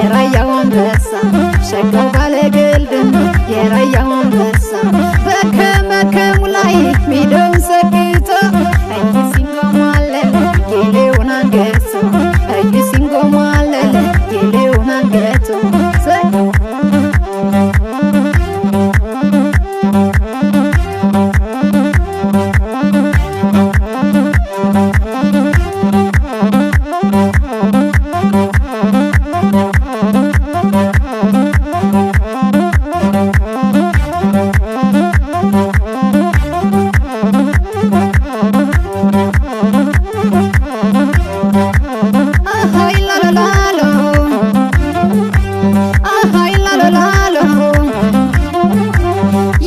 የራያው አንበሳ ሸጋው ባለግልድም የራያው አንበሳ በከመከሙ ላይ ሜዳውን ሰግቶ እጅ ሲንጎማለል ጌሌውን አንገቶ እጅ ሲንጎማለል ጌሌውን አንገቶ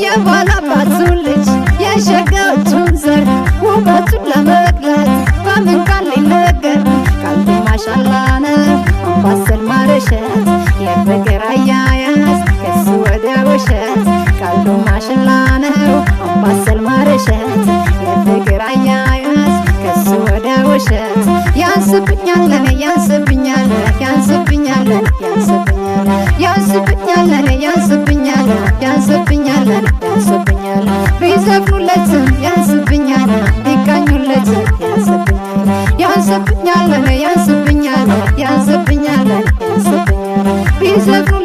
የባላባቱን ልጅ የሸጋዎቹን ዘር ውበቱን ለመግለጥ በምን ቃል ሊነገር ቃሉ ማሻላ ነው አምባሰል ማረሸት የፍቅር አያያዝ ከሱ ወደ ውሸት ቃሉ ማሻላ ነው አምባሰል ማረሸት የፍቅር አያያዝ ከሱ ወደ ውሸት ያንስብኛል ለኔ ያንስብኛል ያንስብኛል ያንስብኛል ያንስብኛል ለኔ ያንስብኛል ያንስብኛል ያንስብኛል ቢዘፍኑለትም ያንስብኛል ቢቃኙለትም ያንስብኛል ያንስብኛል ለኔ ያንስብኛል ያንስብኛል ያንስብኛል ቢዘፍኑ